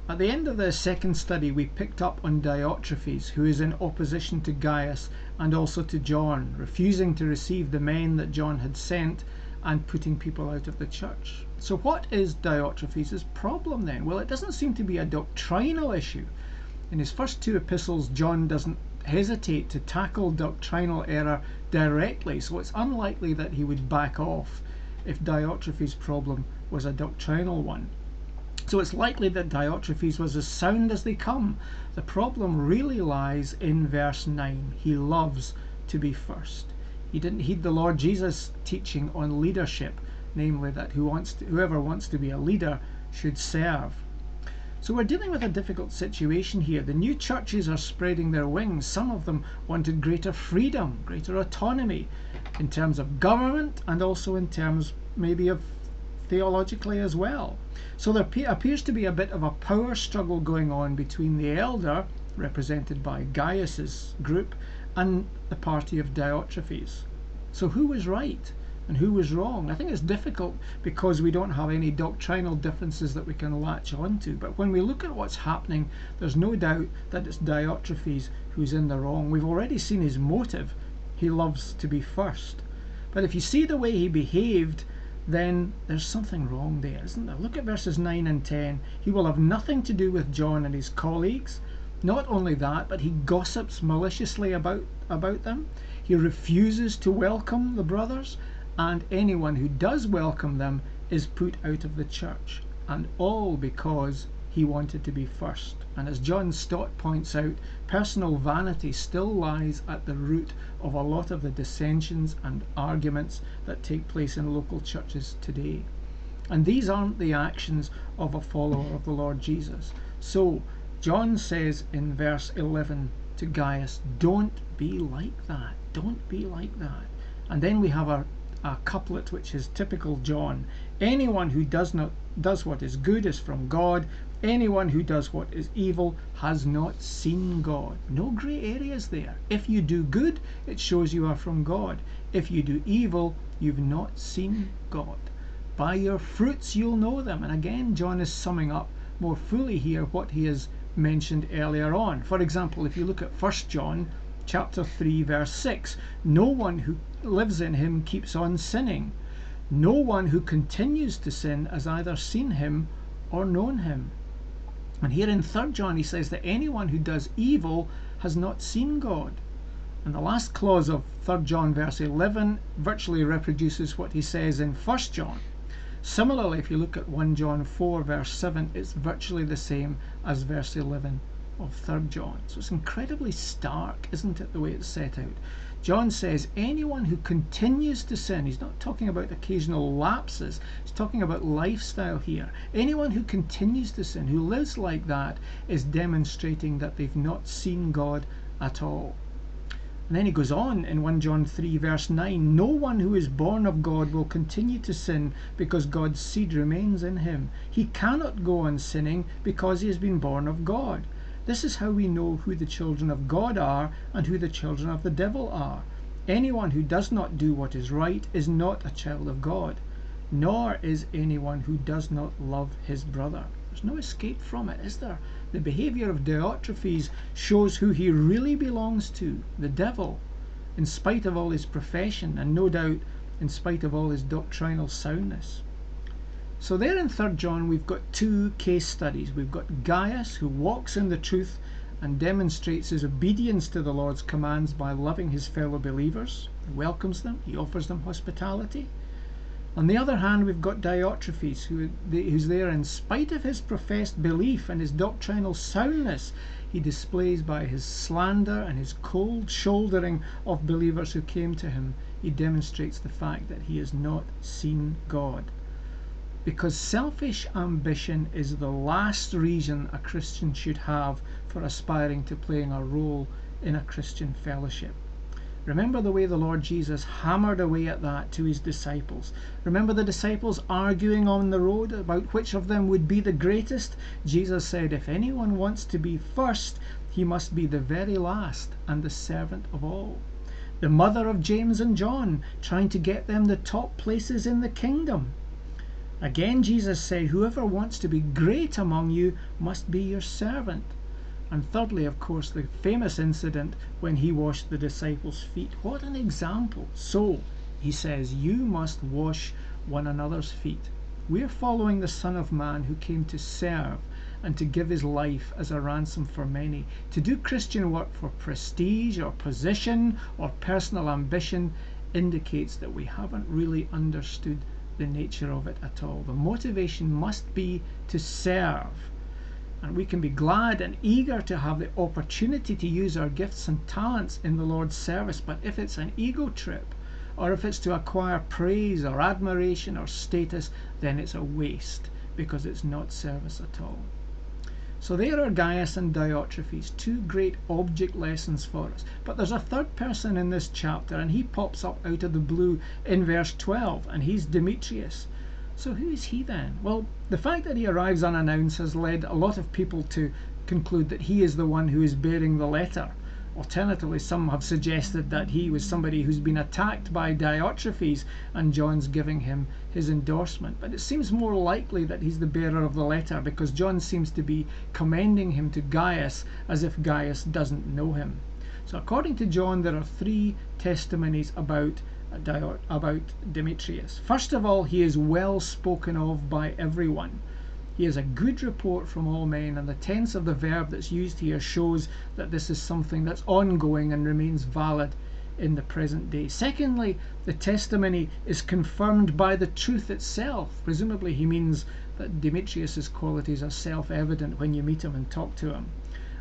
At the end of the second study, we picked up on Diotrephes, who is in opposition to Gaius and also to John, refusing to receive the men that John had sent and putting people out of the church. So what is Diotrephes' problem then? Well, it doesn't seem to be a doctrinal issue. In his first two epistles, John doesn't hesitate to tackle doctrinal error directly, so it's unlikely that he would back off if Diotrephes' problem was a doctrinal one. So it's likely that Diotrephes was as sound as they come. The problem really lies in verse 9. He loves to be first. He didn't heed the Lord Jesus' teaching on leadership, namely that whoever wants to be a leader should serve. So we're dealing with a difficult situation here. The new churches are spreading their wings. Some of them wanted greater freedom, greater autonomy in terms of government and also in terms maybe of theologically as well. So there appears to be a bit of a power struggle going on between the elder, represented by Gaius's group, and the party of Diotrephes. So who was right and who was wrong? I think it's difficult because we don't have any doctrinal differences that we can latch onto. But when we look at what's happening, there's no doubt that it's Diotrephes who's in the wrong. We've already seen his motive. He loves to be first. But if you see the way he behaved, then there's something wrong there, isn't there? Look at verses 9 and 10. He will have nothing to do with John and his colleagues. Not only that, but he gossips maliciously about them. He refuses to welcome the brothers, and anyone who does welcome them is put out of the church. And all because he wanted to be first. And as John Stott points out, personal vanity still lies at the root of a lot of the dissensions and arguments that take place in local churches today. And these aren't the actions of a follower of the Lord Jesus. So John says in verse 11 to Gaius, don't be like that. Don't be like that. And then we have a couplet which is typical John. Anyone who does what is good is from God. Anyone who does what is evil has not seen God. No grey areas there. If you do good, it shows you are from God. If you do evil, you've not seen God. By your fruits you'll know them. And again, John is summing up more fully here what he has mentioned earlier on. For example, if you look at 1 John chapter 3 verse 6, no one who lives in him keeps on sinning. No one who continues to sin has either seen him or known him. And here in 3 John he says that anyone who does evil has not seen God. And the last clause of 3 John verse 11 virtually reproduces what he says in 1 John. Similarly, if you look at 1 John 4 verse 7, it's virtually the same as verse 11 of 3 John. So it's incredibly stark, isn't it, the way it's set out? John says anyone who continues to sin, he's not talking about occasional lapses, he's talking about lifestyle here. Anyone who continues to sin, who lives like that, is demonstrating that they've not seen God at all. And then he goes on in 1 John 3 verse 9, no one who is born of God will continue to sin because God's seed remains in him. He cannot go on sinning because he has been born of God. This is how we know who the children of God are and who the children of the devil are. Anyone who does not do what is right is not a child of God, nor is anyone who does not love his brother. There's no escape from it, is there? The behaviour of Diotrephes shows who he really belongs to, the devil, in spite of all his profession and no doubt in spite of all his doctrinal soundness. So there in 3 John we've got two case studies. We've got Gaius, who walks in the truth and demonstrates his obedience to the Lord's commands by loving his fellow believers. He welcomes them, he offers them hospitality. On the other hand, we've got Diotrephes, who's there in spite of his professed belief and his doctrinal soundness. He displays by his slander and his cold shouldering of believers who came to him, he demonstrates the fact that he has not seen God. Because selfish ambition is the last reason a Christian should have for aspiring to playing a role in a Christian fellowship. Remember the way the Lord Jesus hammered away at that to his disciples. Remember the disciples arguing on the road about which of them would be the greatest? Jesus said, if anyone wants to be first, he must be the very last and the servant of all. The mother of James and John, trying to get them the top places in the kingdom. Again, Jesus said, whoever wants to be great among you must be your servant. And thirdly, of course, the famous incident when he washed the disciples' feet. What an example. So, he says, you must wash one another's feet. We're following the Son of Man who came to serve and to give his life as a ransom for many. To do Christian work for prestige or position or personal ambition indicates that we haven't really understood the nature of it at all. The motivation must be to serve. And we can be glad and eager to have the opportunity to use our gifts and talents in the Lord's service, but if it's an ego trip, or if it's to acquire praise or admiration or status, then it's a waste, because it's not service at all. So there are Gaius and Diotrephes, two great object lessons for us. But there's a third person in this chapter, and he pops up out of the blue in verse 12, and he's Demetrius. So who is he then? Well, the fact that he arrives unannounced has led a lot of people to conclude that he is the one who is bearing the letter. Alternatively, some have suggested that he was somebody who's been attacked by Diotrephes and John's giving him his endorsement. But it seems more likely that he's the bearer of the letter, because John seems to be commending him to Gaius as if Gaius doesn't know him. So according to John, there are three testimonies about Demetrius. First of all, he is well spoken of by everyone. He has a good report from all men, and the tense of the verb that's used here shows that this is something that's ongoing and remains valid in the present day. Secondly, the testimony is confirmed by the truth itself. Presumably he means that Demetrius's qualities are self-evident when you meet him and talk to him.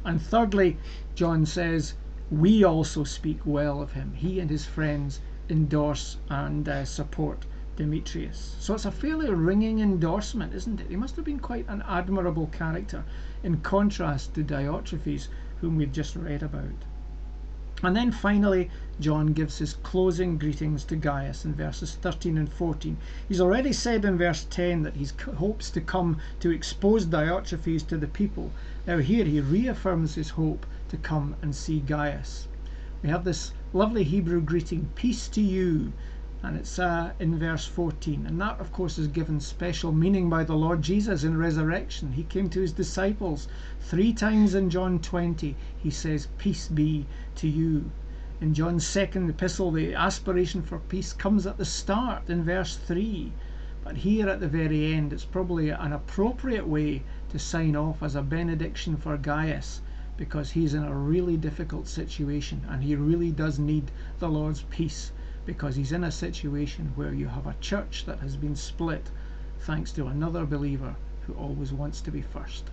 And thirdly, John says, we also speak well of him. He and his friends endorse and support Demetrius. So it's a fairly ringing endorsement, isn't it? He must have been quite an admirable character, in contrast to Diotrephes, whom we've just read about. And then finally, John gives his closing greetings to Gaius in verses 13 and 14. He's already said in verse 10 that he hopes to come to expose Diotrephes to the people. Now here he reaffirms his hope to come and see Gaius. We have this lovely Hebrew greeting, peace to you, and it's in verse 14, and that of course is given special meaning by the Lord Jesus in resurrection. He came to his disciples 3 times in John 20. He says, peace be to you. In John's second epistle, the aspiration for peace comes at the start in verse 3, but here at the very end it's probably an appropriate way to sign off as a benediction for Gaius, because he's in a really difficult situation and he really does need the Lord's peace, because he's in a situation where you have a church that has been split thanks to another believer who always wants to be first.